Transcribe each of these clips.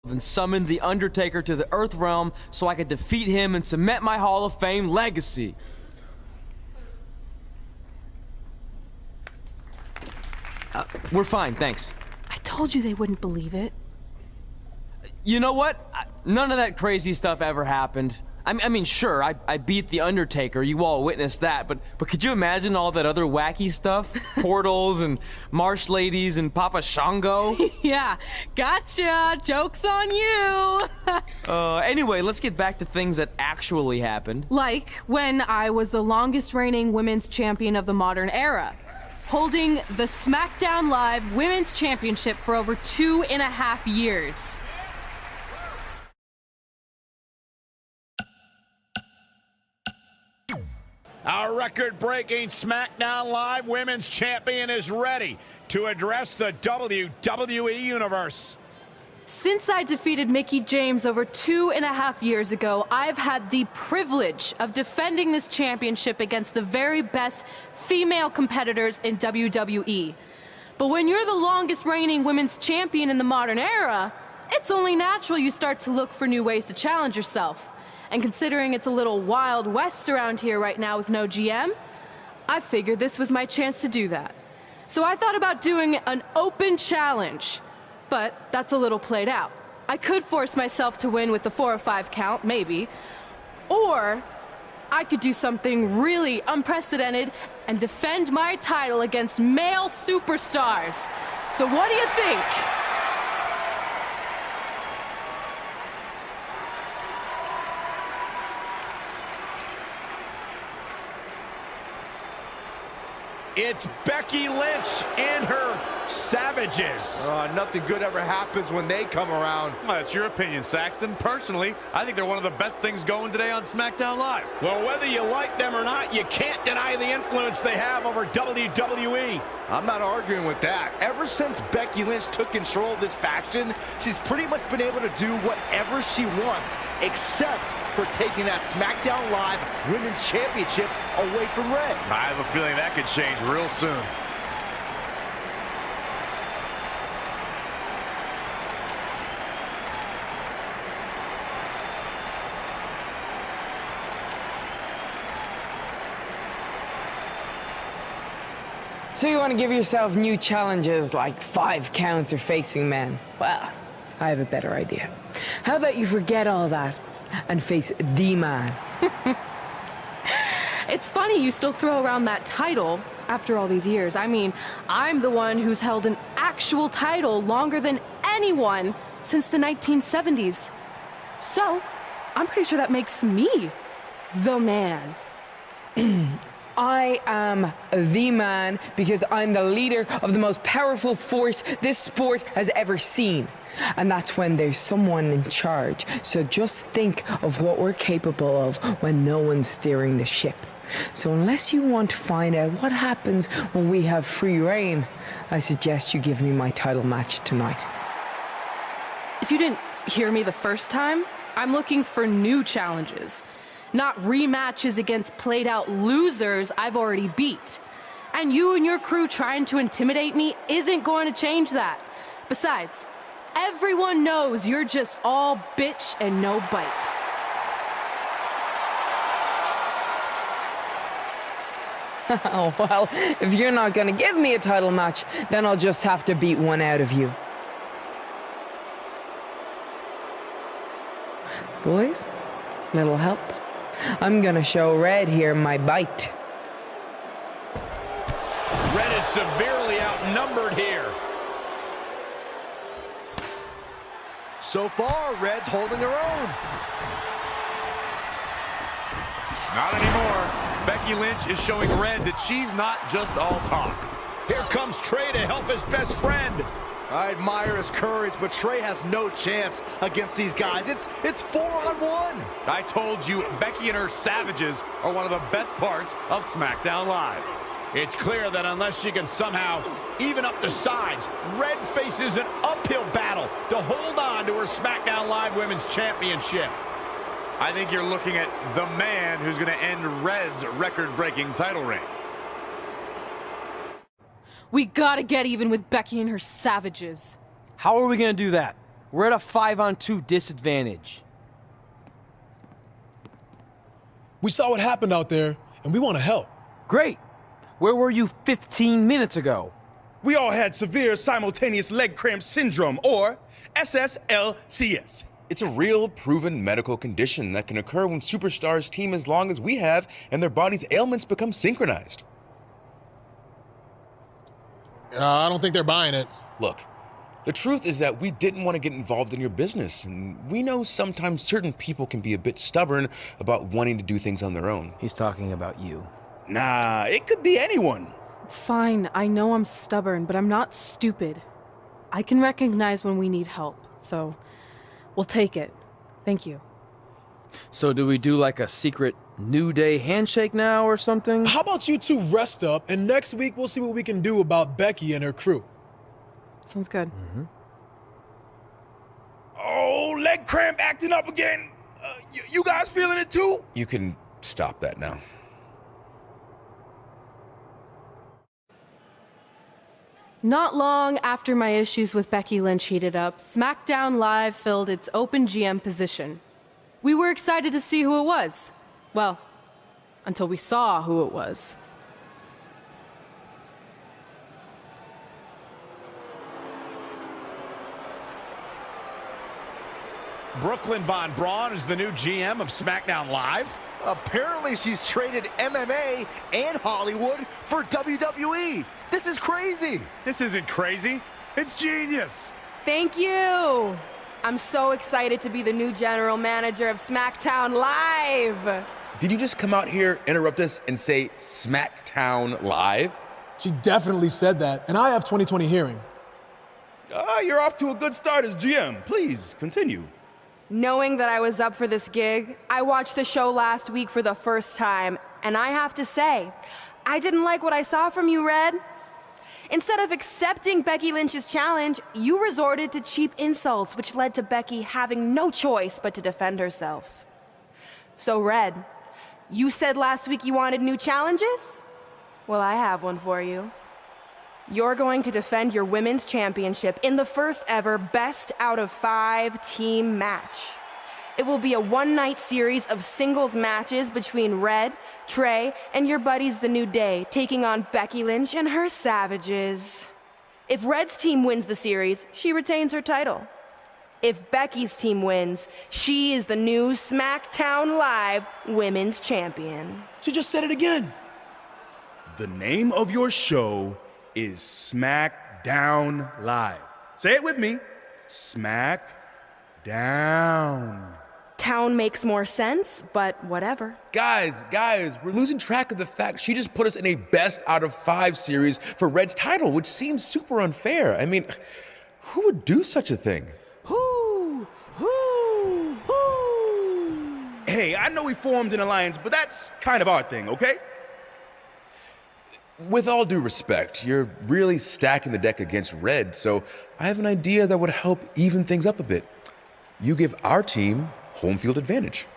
and summoned the Undertaker to the Earth Realm so I could defeat him and cement my Hall of Fame legacy. We're fine, thanks. I told you they wouldn't believe it. You know what? None of that crazy stuff ever happened. I mean, sure, I beat the Undertaker, you all witnessed that, but could you imagine all that other wacky stuff? Portals and marsh ladies and Papa Shango? Yeah, gotcha! Joke's on you! Anyway, let's get back to things that actually happened. Like when I was the longest reigning women's champion of the modern era, holding the SmackDown Live Women's Championship for over 2.5 years. Our record-breaking SmackDown Live Women's Champion is ready to address the WWE Universe. Since I defeated Mickie James over 2.5 years ago, I've had the privilege of defending this championship against the very best female competitors in WWE. But when you're the longest reigning women's champion in the modern era, it's only natural you start to look for new ways to challenge yourself. And considering it's a little Wild West around here right now with no GM, I figured this was my chance to do that. So I thought about doing an open challenge, but that's a little played out. I could force myself to win with the 4 or 5 count, maybe, or I could do something really unprecedented and defend my title against male superstars. So what do you think? It's Becky Lynch and her Savages. Nothing good ever happens when they come around. Well, that's your opinion, Saxton. Personally, I think they're one of the best things going today on SmackDown Live. Well, whether you like them or not, you can't deny the influence they have over WWE. I'm not arguing with that. Ever since Becky Lynch took control of this faction, she's pretty much been able to do whatever she wants, except for taking that SmackDown Live Women's Championship away from Red. I have a feeling that could change real soon. So you want to give yourself new challenges like 5 counts or facing men? Well, I have a better idea. How about you forget all that and face the man? It's funny you still throw around that title after all these years. I mean, I'm the one who's held an actual title longer than anyone since the 1970s. So, I'm pretty sure that makes me the man. I am the man because I'm the leader of the most powerful force this sport has ever seen. And that's when there's someone in charge. So just think of what we're capable of when no one's steering the ship. So unless you want to find out what happens when we have free reign, I suggest you give me my title match tonight. If you didn't hear me the first time, I'm looking for new challenges. Not rematches against played-out losers I've already beat. And you and your crew trying to intimidate me isn't going to change that. Besides, everyone knows you're just all bitch and no bite. Oh, well, if you're not going to give me a title match, then I'll just have to beat one out of you. Boys, little help? I'm gonna show Red here my bite. Red is severely outnumbered here. So far, Red's holding her own. Not anymore. Becky Lynch is showing Red that she's not just all talk. Here comes Trey to help his best friend. I admire his courage, but Trey has no chance against these guys. It's 4-on-1. I told you, Becky and her Savages are one of the best parts of SmackDown Live. It's clear that unless she can somehow even up the sides, Red faces an uphill battle to hold on to her SmackDown Live Women's Championship. I think you're looking at the man who's going to end Red's record-breaking title reign. We gotta get even with Becky and her Savages. How are we gonna do that? We're at a 5-on-2 disadvantage. We saw what happened out there, and we want to help. Great. Where were you 15 minutes ago? We all had severe simultaneous leg cramp syndrome, or SSLCS. It's a real, proven medical condition that can occur when superstars team as long as we have and their body's ailments become synchronized. I don't think they're buying it. Look, the truth is that we didn't want to get involved in your business, and we know sometimes certain people can be a bit stubborn about wanting to do things on their own. He's talking about you. Nah, it could be anyone. It's fine. I know I'm stubborn, but I'm not stupid. I can recognize when we need help, so we'll take it. Thank you. So do we do like a secret New Day handshake now or something? How about you two rest up, and next week we'll see what we can do about Becky and her crew. Sounds good. Oh, leg cramp acting up again. You guys feeling it too? You can stop that now. Not long after my issues with Becky Lynch heated up, SmackDown Live filled its open GM position. We were excited to see who it was. Well, until we saw who it was. Brooklyn Von Braun is the new GM of SmackDown Live. Apparently she's traded MMA and Hollywood for WWE. This is crazy. This isn't crazy. It's genius. Thank you. I'm so excited to be the new general manager of SmackDown Live. Did you just come out here, interrupt us, and say SmackDown Live? She definitely said that, and I have 20/20 hearing. You're off to a good start as GM. Please, continue. Knowing that I was up for this gig, I watched the show last week for the first time, and I have to say, I didn't like what I saw from you, Red. Instead of accepting Becky Lynch's challenge, you resorted to cheap insults, which led to Becky having no choice but to defend herself. So, Red, you said last week you wanted new challenges? Well, I have one for you. You're going to defend your women's championship in the first ever best out of 5 team match. It will be a one-night series of singles matches between Red, Trey, and your buddies The New Day, taking on Becky Lynch and her Savages. If Red's team wins the series, she retains her title. If Becky's team wins, she is the new SmackDown Live Women's Champion. She just said it again. The name of your show is SmackDown Live. Say it with me. SmackDown. Town makes more sense, but whatever. Guys, we're losing track of the fact she just put us in a best out of 5 series for Red's title, which seems super unfair. I mean, who would do such a thing? Hey, I know we formed an alliance, but that's kind of our thing, okay? With all due respect, you're really stacking the deck against Red, so I have an idea that would help even things up a bit. You give our team home field advantage.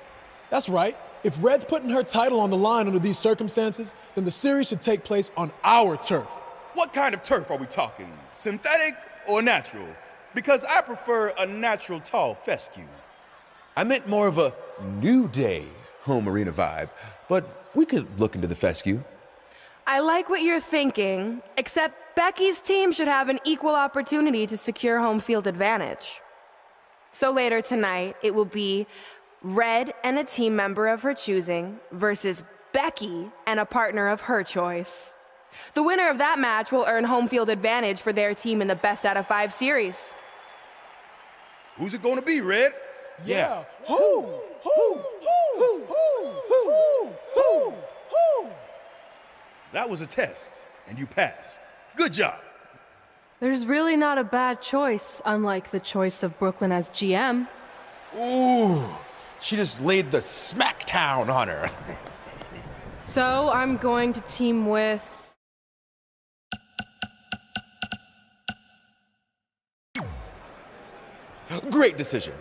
That's right. If Red's putting her title on the line under these circumstances, then the series should take place on our turf. What kind of turf are we talking? Synthetic or natural? Because I prefer a natural tall fescue. I meant more of a New Day home arena vibe, but we could look into the fescue. I like what you're thinking, except Becky's team should have an equal opportunity to secure home field advantage. So later tonight, it will be Red and a team member of her choosing versus Becky and a partner of her choice. The winner of that match will earn home field advantage for their team in the best out of 5 series. Who's it gonna be, Red? Yeah. That was a test, and you passed. Good job. There's really not a bad choice, unlike the choice of Brooklyn as GM. Ooh, she just laid the smackdown on her. So I'm going to team with... Great decision.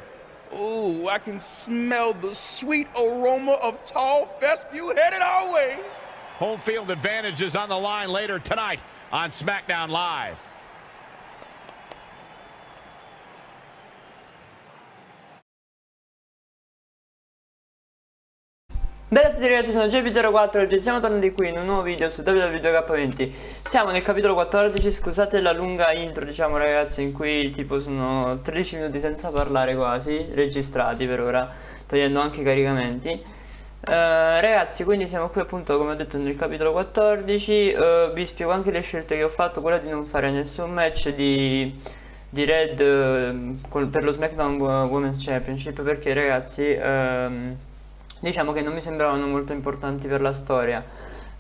Ooh, I can smell the sweet aroma of tall fescue headed our way. Home field advantage is on the line later tonight on SmackDown Live. Bella a tutti ragazzi, sono Episodio, oggi siamo tornati qui in un nuovo video su www.2k20. Siamo nel capitolo 14, scusate la lunga intro diciamo ragazzi, in cui tipo sono 13 minuti senza parlare quasi, registrati per ora, togliendo anche i caricamenti. Ragazzi, quindi siamo qui appunto come ho detto nel capitolo 14, vi spiego anche le scelte che ho fatto, quella di non fare nessun match di Red per lo SmackDown Women's Championship, perché ragazzi diciamo che non mi sembravano molto importanti per la storia.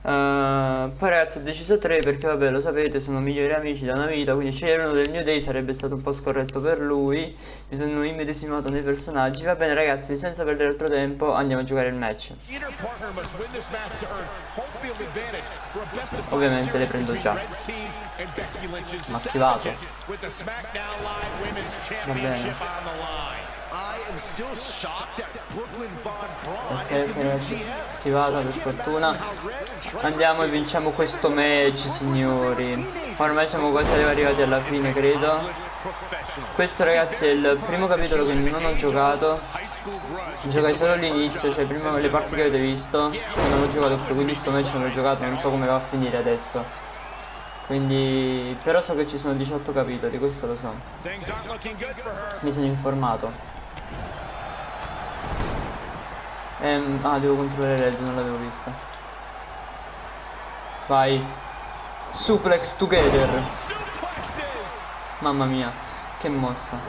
Poi ragazzi ho deciso 3 perché vabbè lo sapete, sono migliori amici da una vita, quindi scegliere uno del New Day sarebbe stato un po' scorretto per lui. Mi sono immedesimato nei personaggi. Va bene ragazzi, senza perdere altro tempo andiamo a giocare il match. Ovviamente le prendo già. Ma schivato. Va bene. Ok ragazzi, schivata per fortuna. Andiamo e vinciamo questo match signori. Ormai siamo quasi arrivati alla fine credo. Questo ragazzi è il primo capitolo che non ho giocato. Giocai solo all'inizio, cioè prima le parti che avete visto. Non ho giocato più, quindi sto match non l'ho giocato, non so come va a finire adesso. Quindi però so che ci sono 18 capitoli, questo lo so. Mi sono informato. Devo controllare Red, non l'avevo vista. Vai. Suplex together. Mamma mia, che mossa.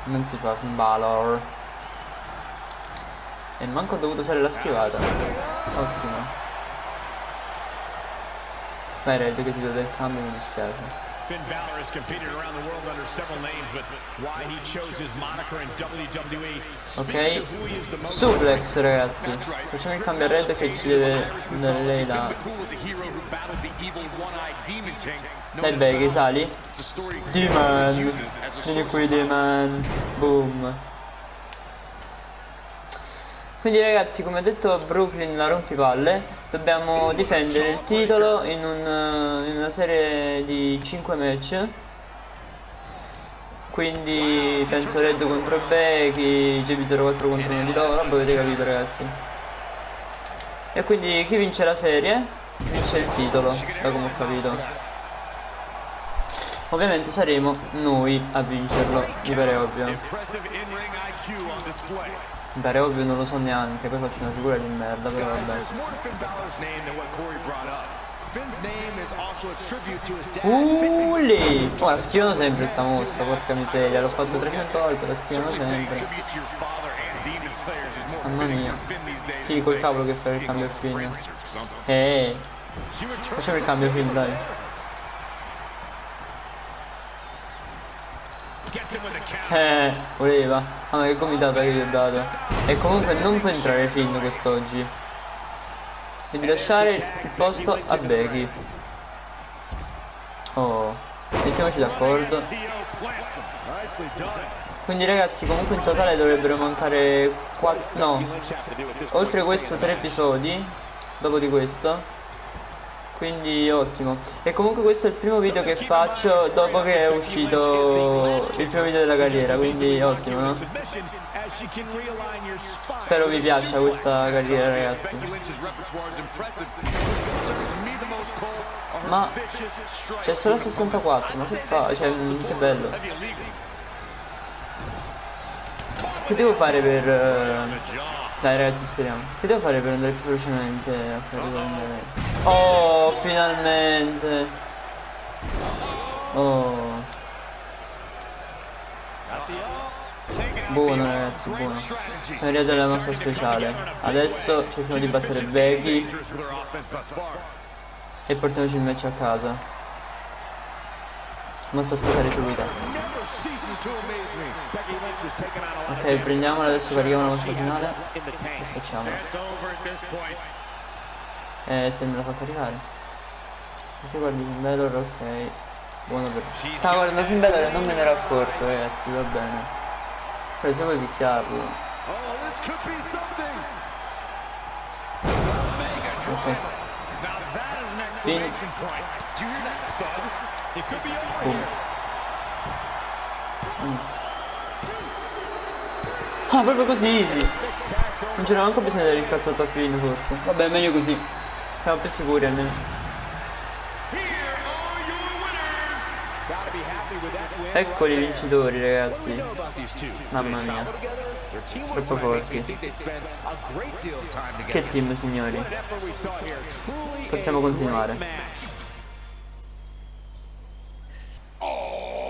Non si fa Finn Balor. E manco ho dovuto usare la schivata. Ottimo. Vai Red, che ti do del cambio, mi dispiace. Finn Balor has competed around the world under several names, but why he chose his moniker in WWE speaks to who he is the most. Suplex ragazzi. Facciamo il cambio a Red che ci deve dare lei da. Dai Becky, sali. Demon. Vieni qui Demon. Boom. Quindi ragazzi, come ho detto, Brooklyn la rompipalle. Dobbiamo difendere il titolo in una serie di 5 match. Quindi penso Red contro Becky, JB04 contro uno di loro, avete capito ragazzi. E quindi chi vince la serie vince il titolo, da come ho capito. Ovviamente saremo noi a vincerlo, mi pare ovvio. Mi pare ovvio, non lo so neanche, poi faccio una figura di merda, però vabbè. Lì! Oh, la schivano sempre sta mossa, porca miseria, l'ho fatto 300 volte, la schivano sempre. Mamma mia. Sì, col cavolo che fare il cambio Finn. Facciamo il cambio Finn, dai. Voleva. Ah, ma che gomitata che gli ho dato. E comunque non può entrare Finn quest'oggi. Devi lasciare il posto a Becky. Oh, mettiamoci d'accordo. Quindi ragazzi, comunque in totale dovrebbero mancare 4, no, oltre questo 3 episodi. Dopo di questo. Quindi ottimo. E comunque questo è il primo video che faccio dopo che è uscito il primo video della carriera, quindi ottimo, no? Spero vi piaccia questa carriera ragazzi. Ma c'è solo 64, ma che fa? Cioè, che bello. Che devo fare per... Dai ragazzi, speriamo. Che devo fare per andare più velocemente a fare il... Oh, finalmente. Oh. Buono ragazzi, buono. Siamo arrivati alla mossa speciale. Adesso cerchiamo di battere Becky e portiamoci il match a casa. Mossa speciale seguita. Ok, prendiamola adesso, carichiamo la mossa finale e facciamola. Se me la fa caricare. Perché guardi Finn Balor, ok. Buono per... Stavo guardando Finn Balor e non me ne ero accorto ragazzi, va bene. Però se vuoi picchiarlo. Ok. Finn. Boom. Ah, proprio così easy. Non c'era neanche bisogno del rincazzato a fine forse. Vabbè, meglio così. Siamo più sicuri almeno. Eccoli i vincitori, ragazzi. Mamma mia. Troppo forti. Che team, signori. Possiamo continuare.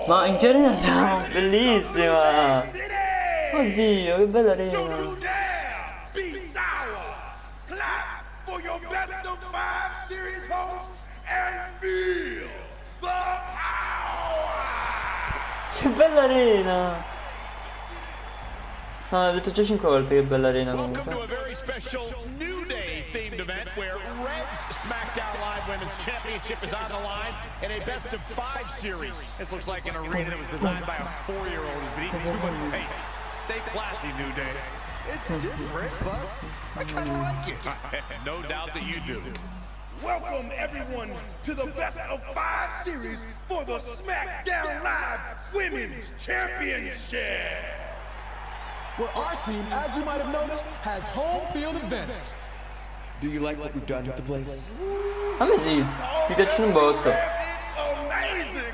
Ma in che arena siamo? Bellissima! Oddio, che bella arena! Che bella arena! No, l'ho detto già 5 volte che bella arena comunque. Welcome to a very special New Day themed event where Red's SmackDown Live Women's Championship is on the line in a best of 5 series. This looks like an arena that was designed by a 4-year-old who's been eating too much paste. Stay classy, New Day. It's different, but I kind of like it. No doubt that you do. Welcome everyone to the best of 5 series for the SmackDown Live Women's Championship. Where our team, as you might have noticed, has home field advantage. Do you like what we've done with the place? A me sì, mi piacciono un botto. It's amazing.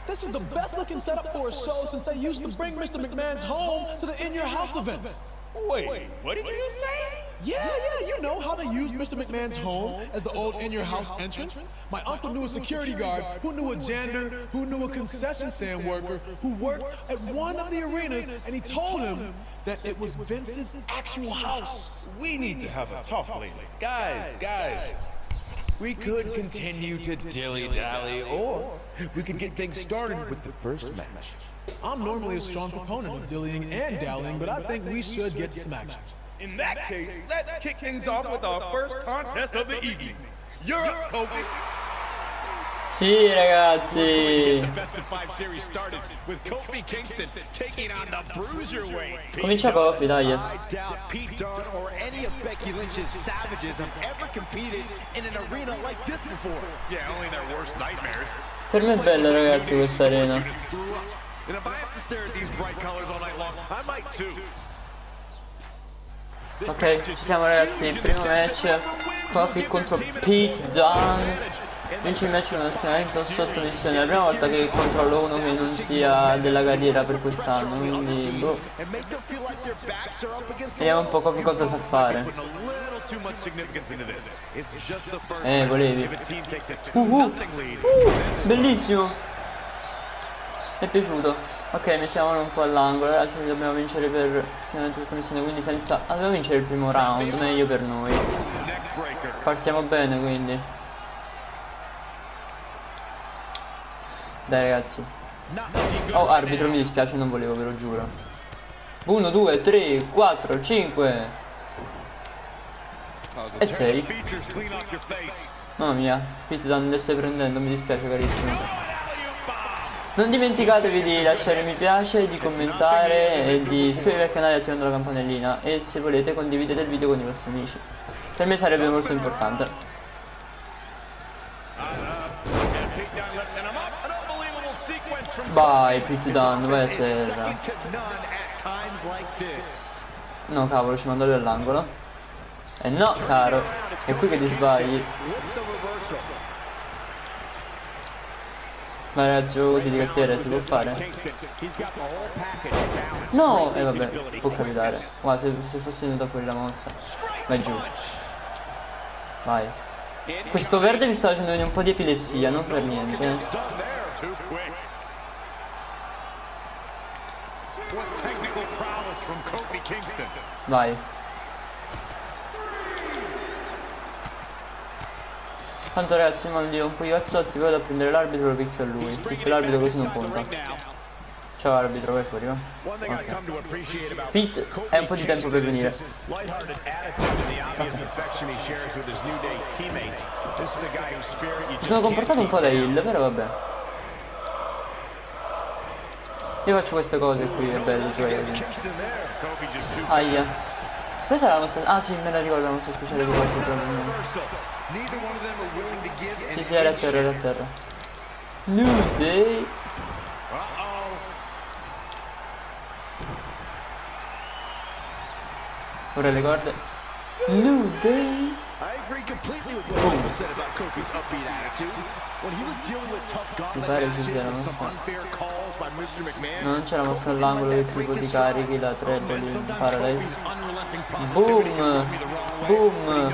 This is the best looking setup for a show since they used to bring Mr. McMahon's home to the In Your House events. Wait, what did you just say? Yeah, you know how they used Mr. McMahon's home as the old In Your House entrance? My uncle knew a security guard, who knew a janitor, who knew a concession stand worker, who worked at one of the arenas, and he told him that it was Vince's actual house. We need to have a talk later. Guys. We could continue to dilly-dally, or we could get things started with the first match. I'm normally a strong proponent of dillying and dallying, but I think we should get to some action. In that case, let's kick things off with our first contest of the evening. You're up, Kofi. Sì, ragazzi. The best of 5 series started with Kofi Kingston taking on the Bruiserweight. Comincia Kofi, dai. I doubt Pete Dunne or any of Becky Lynch's savages have ever competed in an arena like this before. Yeah, only their worst nightmares. Per me è bella, ragazzi, questa arena. And if I have to stare at these bright colors all night long, I might too. Ok, ci siamo, ragazzi. Primo match. Kofi contro Pete Dunne. Vince il match con uno schienamento sottomissione. È la prima volta che controllo uno che non sia della carriera per quest'anno, quindi boh. Vediamo un po' che cosa sa fare. Volevi. Bellissimo. Mi è piaciuto. Ok, mettiamolo un po' all'angolo. Ragazzi, dobbiamo vincere per schienamento sottomissione, quindi senza... dobbiamo vincere il primo round, meglio per noi. Partiamo bene, quindi. Dai, ragazzi. Oh, arbitro, mi dispiace, non volevo, ve lo giuro. 1, 2, 3, 4, 5 e 6. Mamma mia, Pete Dunne, le stai prendendo, mi dispiace, carissimo. Non dimenticatevi di lasciare mi piace, di commentare e di iscrivervi al canale attivando la campanellina. E se volete condividete il video con i vostri amici. Per me sarebbe molto importante. Vai, Pete Dunne, vai a terra. No, cavolo, ci mando lui all'angolo. E no, caro, è qui che ti sbagli. Ma ragazzi, così di cattiveria si può fare? No, e vabbè, può capitare. Guarda, se fosse venuta fuori la mossa. Vai giù. Vai. Questo verde mi sta facendo venire un po' di epilessia, non per niente. Vai. Tanto ragazzi, mandi un po' di cazzotti, vado a prendere l'arbitro e lo picchio a lui. Perché l'arbitro così non conta. Ciao arbitro, vai fuori, va? Okay. Pete, è un po' di tempo per venire. Mi sono comportato un po' da heel, però vabbè. Io faccio queste cose qui, è bello giocare così. Aia. Questa è la mossa... Ah sì, me la ricordo la mossa speciale che faccio probabilmente. Sì, era a terra, era a terra. New Day. Ora le corde. New Day. I agree completely with what Michael said about Kofi's upbeat attitude. When he was dealing with tough gauntlet matches and some unfair calls by Mr. McMahon, non c'era mossa all'angolo che tipo ti carichi la treble in Paradise. Boom! Boom!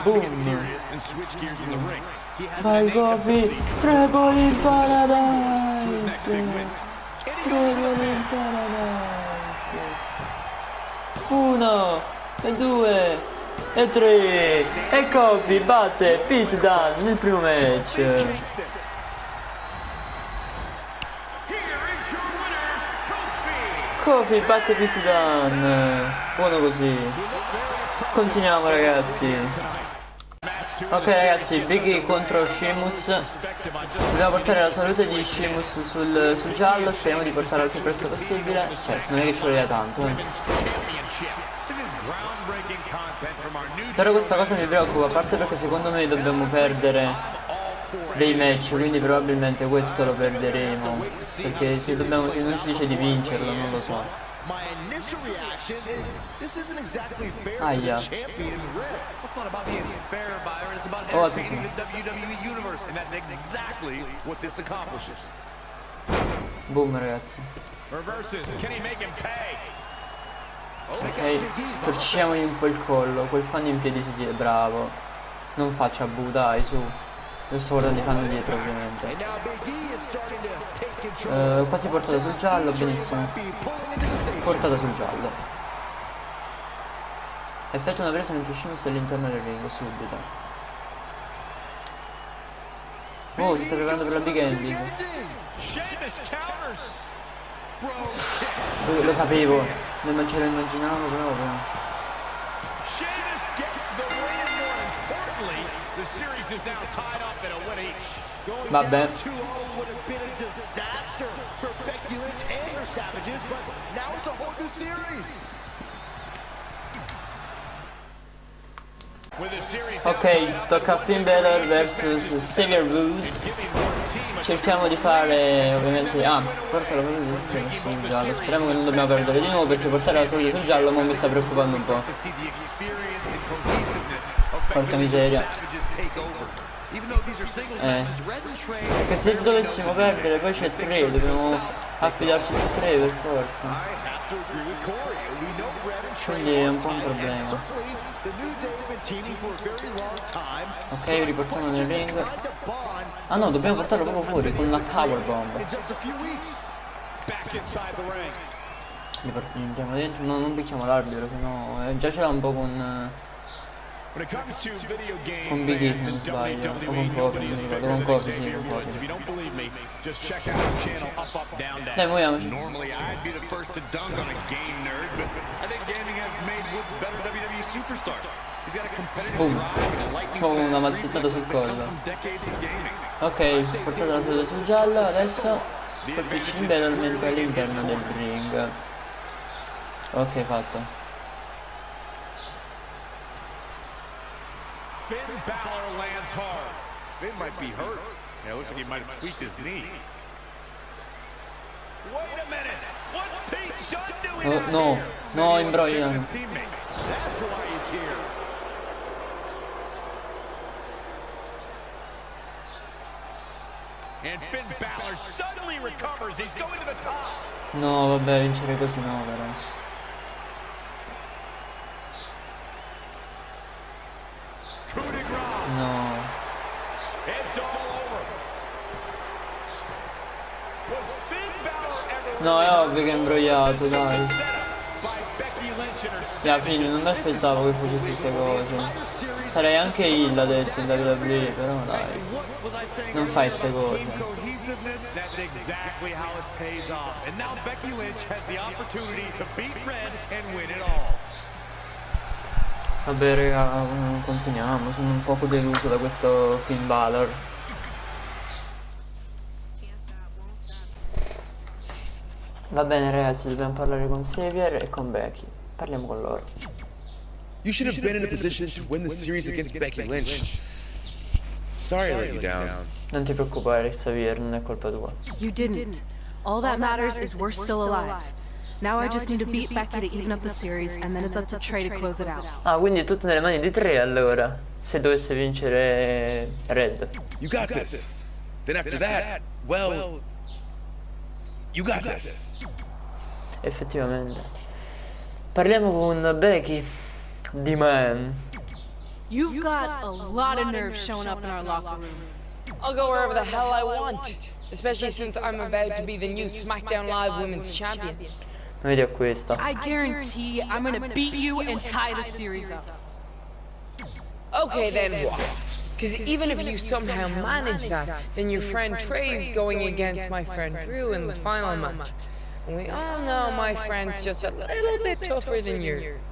Boom! Vai Kofi! Treble in Paradise! Treble in Paradise! 1 e 2 e 3 e Kofi batte Pete Dunne nel primo match. Kofi batte Pete Dunne. Buono così. Continuiamo ragazzi. Ok ragazzi, Big E contro Sheamus. Dobbiamo portare la salute di Sheamus sul giallo. Speriamo di portarlo il più presto possibile. Certo, non è che ci voglia tanto Però questa cosa mi preoccupa, a parte perché secondo me dobbiamo perdere dei match, quindi probabilmente questo lo perderemo. Perché se non ci dice di vincerlo, non lo so. Aia. Oh, attenzione. Boom ragazzi. Ok, torciamogli un po' il collo. Quel fan in piedi si è bravo. Non faccia bu, dai, su. Io sto guardando i fan dietro ovviamente. Quasi portata sul giallo, benissimo. Portata sul giallo. Effettua una presa mentre Sheamus all'interno del ring, subito. Oh, si sta preparando per la big ending. Lo sapevo, non ce lo immaginavo proprio. Vabbè. Ok, tocca a Finn Balor vs Xavier Woods. Cerchiamo di fare ovviamente. Portalo sul giallo. Speriamo che non dobbiamo perdere di nuovo, perché portare la salute sul giallo mo mi sta preoccupando un po'. Porca miseria. Perché se dovessimo perdere poi c'è 3, dobbiamo affidarci su 3 per forza. Quindi è un po' un problema. Ok, riportiamo nel ring. Ah no, dobbiamo portarlo proprio fuori con una powerbomb. Andiamo dentro, no, non picchiamo l'arbitro, sennò già ce l'ha un po' con Big E se non sbaglio, o con Kofi, non mi ricordo, con Kofi, sì, con Kofi. Dai, muoviamoci. Boom. Oh, una mazzettata sul collo. Ok, portata la salute sul giallo, adesso colpisci in Balor mentre all'interno del ring. Ok, fatto. Finn Balor lands hard. Finn might be hurt. Yeah, looks like he might have tweaked his knee. Wait a minute. What's Pete Dunne doing out no, here? no, imbrogliano. That's why he's here. And Finn Balor suddenly recovers. He's going to the top. No, vabbè, vincere così no, però. No. No, è ovvio che è imbrogliato, dai. Alla fine non mi aspettavo che facessi queste cose. Sarei anche il adesso in WWE, però dai. Non fai queste cose. Vabbè raga, continuiamo, sono un poco deluso da questo Finn Balor. Va bene ragazzi, dobbiamo parlare con Xavier e con Becky. Parliamo con loro. You should have been in a position to win the series against Becky Lynch. Sorry I let you down. Non ti preoccupare Xavier, non è colpa tua. You didn't. All that matters is we're still alive. Now I just need to beat Becky to even up the series, and then it's up to Trey to close it out. Ah, quindi è tutto nelle mani di Trey allora, se dovesse vincere Red. You got this. Then after that, well, you got this. Effettivamente. Parliamo con Becky, the man. You've got a lot of nerve showing up in our locker room. I'll go wherever the hell I want, especially since I'm about to be the new SmackDown Live Women's Champion. Vedi a questa. I guarantee I'm gonna beat you and tie the series up. Okay, then what? Because even if you somehow manage that, then your friend Trey's going against my friend Drew in the final match. And we all know my friend's just a little bit tougher than yours.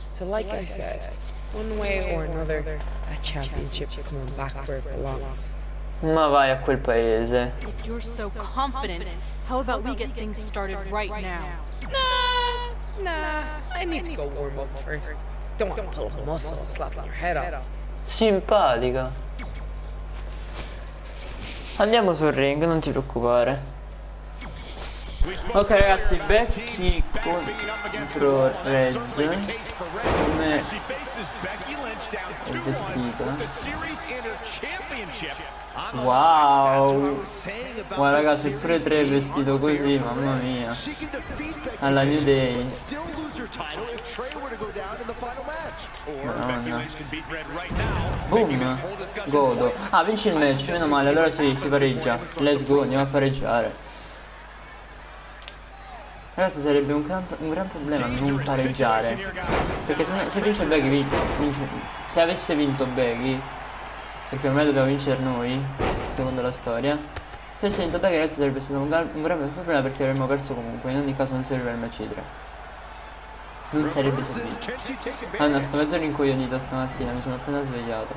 So like I said, one way or another, that championship's coming back where it belongs. Ma vai a quel paese. If you're so confident, how about we get things started right now? Nah, I need to go warm up first. Don't want to pull a muscle slapping your head off. Simpatica. Andiamo sul ring, non ti preoccupare. Ok ragazzi, Becky contro Red. Come è vestita? Wow. Guarda ragazzi, pure Trey è vestito così, mamma mia. Alla New Day. Madonna. Boom. Godo. Ah, vinci il match, meno male, allora si pareggia. Let's go, andiamo a pareggiare. Ragazzi, sarebbe un gran problema non pareggiare. Perché se vince Becky vince. Se avesse vinto Becky, perché ormai dobbiamo vincere noi, secondo la storia. Se avesse vinto Becky ragazzi sarebbe stato un gran problema, perché avremmo perso comunque. In ogni caso non serviva il match 3. Non sarebbe servito. Ah no, sto mezzo rincoglionito stamattina, mi sono appena svegliato.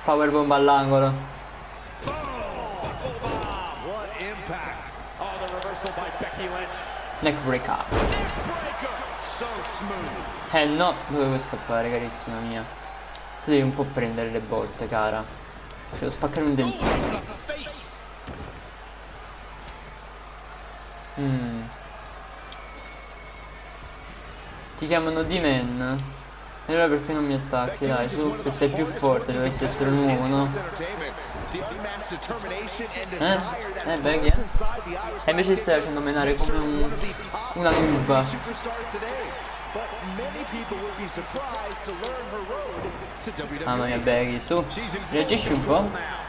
Powerbomb all'angolo. Neckbreaker. No, dove vuoi scappare carissima mia? Tu devi un po' prendere le botte, cara. Devo spaccare un dentino. Ti chiamano D-Man? E allora perché non mi attacchi? Dai, su, che sei più forte, dovresti essere un uomo, no? Becky, E invece ti stai facendo menare come una nuba. Mamma mia, Becky, su, reagisci un po'.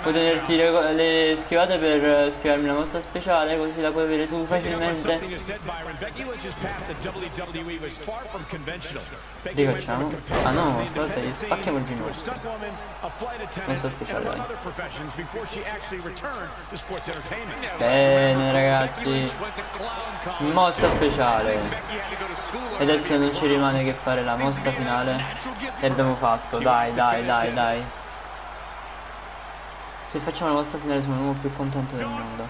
Puoi tenerti le schivate per schivarmi la mossa speciale, così la puoi avere tu facilmente. Rifacciamo. Ah no, aspetta, gli spacchiamo il ginocchio. Mossa speciale, dai. Bene ragazzi, mossa speciale. E adesso non ci rimane che fare la mossa finale. E abbiamo fatto, dai. Se facciamo la mossa finale sono l'uomo più contento del mondo.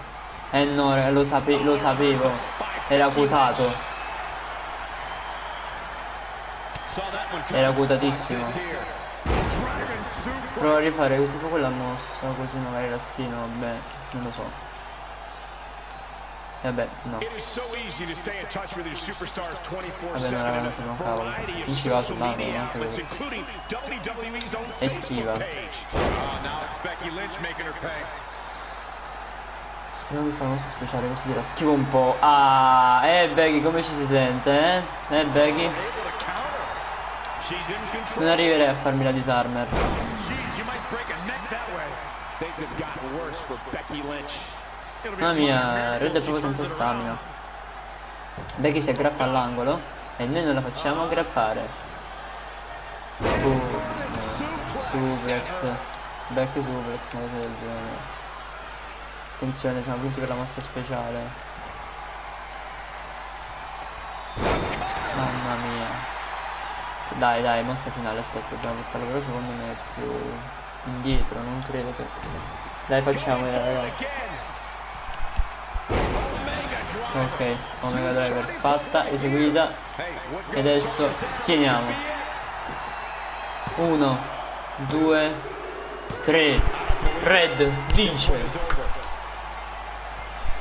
No, lo sapevo. Era quotato. Era quotatissimo. Provo a rifare tipo quella mossa, così magari la schieno, vabbè, non lo so. Vabbè, no. Vabbè, no, raga, non sono un cavolo. Non ci va sull'angolo, anche quello. E schiva. Speriamo di fare una mossa speciale, così la schivo un po'. Ah, Becky, come ci si sente, Becky? Non arriverei a farmi la disarmer. Mamma mia, Red è proprio senza stamina. Becky si aggrappa all'angolo e noi non la facciamo aggrappare. Suplex. Back suplex, una cosa del genere. Attenzione, siamo pronti per la mossa speciale. Mamma mia. Dai, mossa finale, aspetta, dobbiamo portarlo, però secondo me è più indietro, non credo che... Dai, facciamola ragazzi. Ok, Omega Driver fatta, eseguita. E adesso schieniamo. 1, 2, 3. Red vince.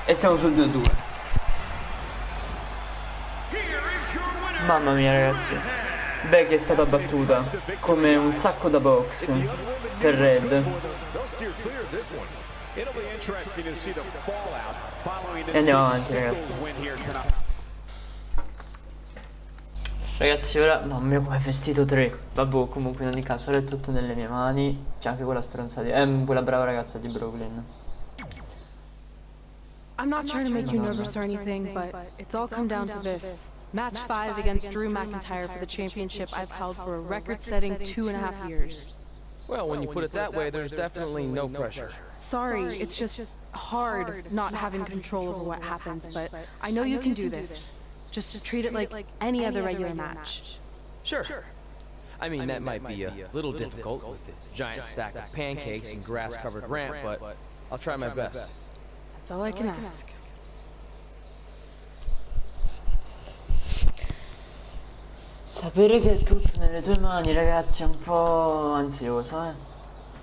E siamo sul 2-2. Mamma mia ragazzi, Becky è stata battuta come un sacco da box per Red. E andiamo avanti ragazzi. Ragazzi ora, mamma mia come vestito 3. Vabbè comunque in ogni caso ora è tutto nelle mie mani. C'è anche quella stronza di quella brava ragazza di Brooklyn. I'm not trying to make you nervous or anything, but it's all come down to this. Match 5 against Drew McIntyre for the championship I've held for a record-setting 2.5 years. Well, when you put it that way, there's definitely no pressure. Sorry, it's just hard not having control over what happens, but I know you can do this. Just treat it like any other regular match. Sure. I mean, that might be a little difficult with the giant stack of pancakes and grass-covered ramp, but I'll try my best. That's all I can ask. Sapere che è tutto nelle tue mani ragazzi è un po' ansioso, eh.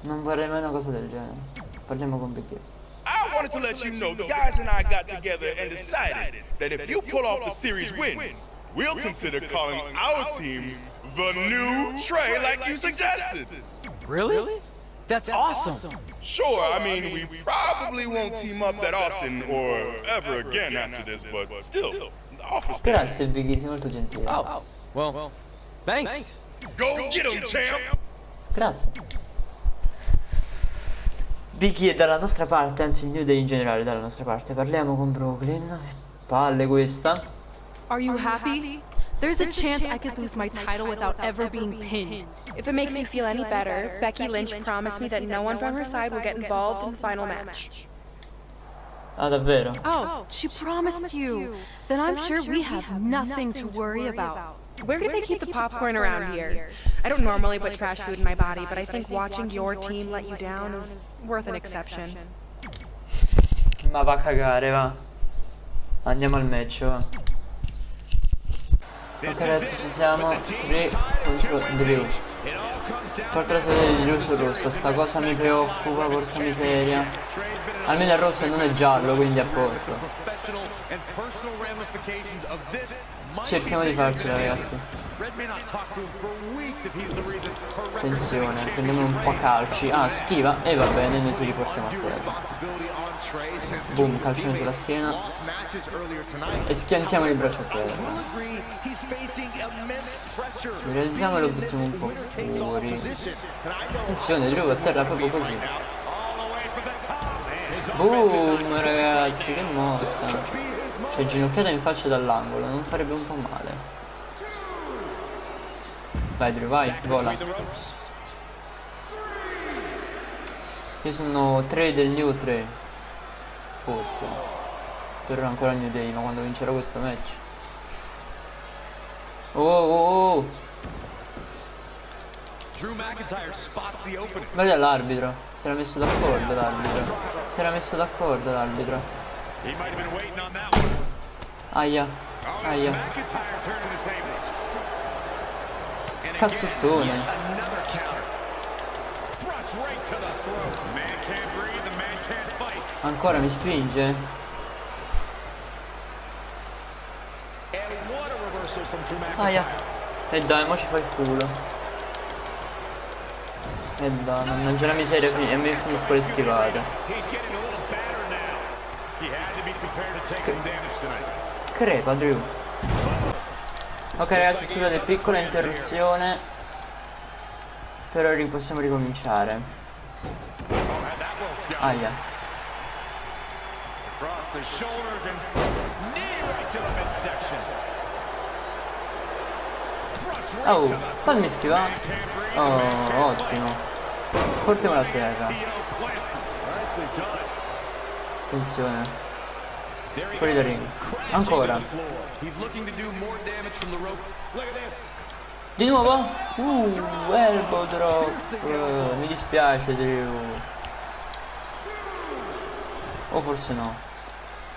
Non vorrei mai una cosa del genere. Parliamo con Big. I wanted to let you know the guys and I got together and decided that if you pull off the series win, we'll consider calling our team the New Trey like you suggested. Really? That's awesome. Sure, I mean, we probably won't team up that often or ever again after this, but still, the offer stands. Grazie Biggie, sei molto gentile. Oh, well, thanks. Go get him, champ! Grazie. Biggie è dalla nostra parte, anzi il New Day in generale è dalla nostra parte. Parliamo con Brooklyn. Palle questa. Are you happy? There's a chance I could lose my title without ever being pinned. If it makes you feel any better, Becky Lynch promised me that no one from her side will get involved in the final match. Ah, davvero? Oh, she promised you. Then I'm sure we have nothing to worry about. Where do they keep the popcorn around here? I don't normally put trash food in my body, but I think watching your team let you down is worth an exception. Ma va a cagare, va. Andiamo al match, va. Ok ragazzi, ci siamo. 3 contro Drew. Porta la sua di Drew su rossa. Sta cosa mi preoccupa, porca miseria. Almeno è rossa e non è giallo, quindi a posto. Cerchiamo di farcela ragazzi. Attenzione, prendiamo un po' calci. Ah, schiva e va bene, noi ci riportiamo a terra. Boom, calcione sulla schiena. E schiantiamo il braccio a terra. Realizziamo e lo buttiamo un po' fuori. Attenzione, Drew a terra proprio così. Boom ragazzi, che mossa. Cioè ginocchiata in faccia dall'angolo, non farebbe un po' male. Vai Drew, vai, vola. Io sono 3 del New 3. Forse. Però ancora New Day, ma quando vincerò questo match. Oh. Guarda l'arbitro. Si era messo d'accordo l'arbitro. Aia. Cazzottone. Ancora mi spinge. Aia. E dai, mo ci fa il culo. E dai, mannaggia la miseria, e mi finisco le schivate. Crepa Drew. Ok ragazzi, scusate, piccola interruzione. Però possiamo ricominciare. Aia. Oh, fammi schivare. Oh, ottimo. Portiamola a terra. Attenzione. Fuori da ring. Ancora. Di nuovo? Elbow drop. Mi dispiace Drew. O forse no.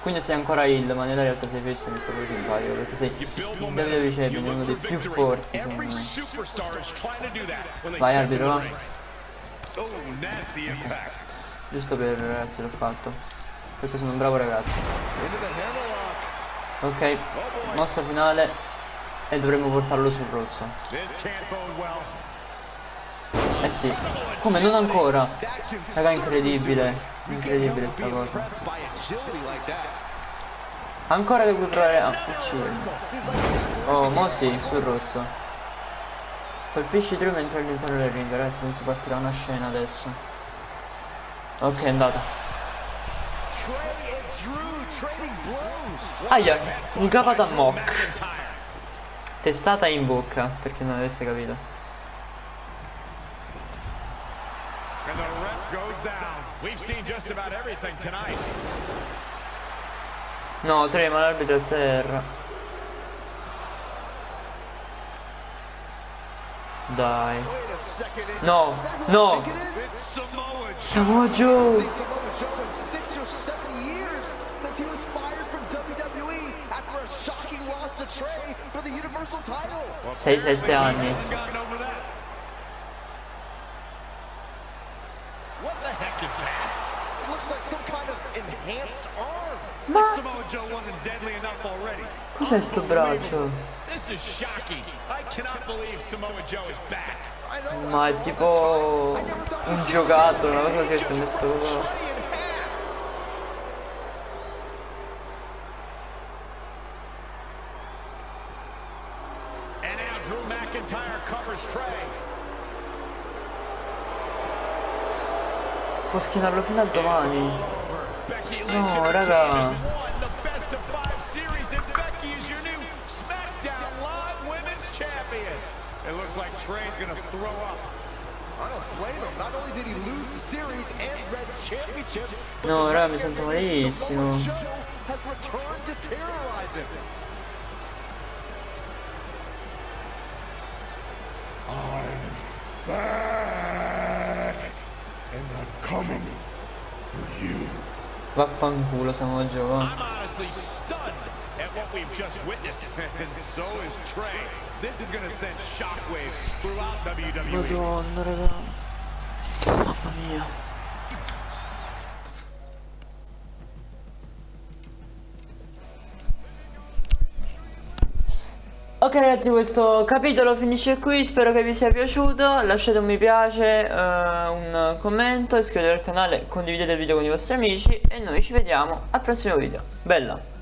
Quindi sei ancora heal, ma nella realtà sei face, mi sta pure simpatico, perché sei il WWE Champion, uno dei più forti secondo me. Vai arbitro, va. Oh, nasty impact. Giusto per ragazzi l'ho fatto, perché sono un bravo ragazzo. Ok, mossa finale e dovremmo portarlo sul rosso. Eh sì, come non ancora? Raga, incredibile, incredibile sta cosa. Ancora che vuoi provare a uccidermi. Oh, mo sì, sul rosso. Colpisci Drew mentre è all'interno del ring, ragazzi, non si partirà una scena adesso. Ok, è andata. Aia, un cavata mock. Testata in bocca, per chi non avesse capito. And the ref goes down. We've seen just about everything tonight. No, trema l'arbitro a terra. Dai. No, no. Samoa Joe. 6-7 anni. What the heck is that? It looks like some kind of enhanced arm. Ma Samoa Joe wasn't deadly enough already. cos'è sto braccio? This is shocking. I cannot believe Samoa Joe is back. Ma è tipo un giocattolo, una cosa che si è messo qua. And now Drew McIntyre covers Trey. Può schinarlo fino a domani. No, raga. It looks like Trey's gonna throw up. I don't blame him. Not only did he lose the series and Red's championship, No, raga, mi sento malissimo. Samoa Joe has returned to terrorize him. I'm back, and I'm coming for you. Vaffanculo, Samoa Joe. I'm honestly stunned at what we've just witnessed. And so is Trey. This is gonna send shockwaves throughout WWE. Madonna, raga. Mamma mia. Ok ragazzi, questo capitolo finisce qui, spero che vi sia piaciuto, lasciate un mi piace, un commento, iscrivetevi al canale, condividete il video con i vostri amici e noi ci vediamo al prossimo video. Bella!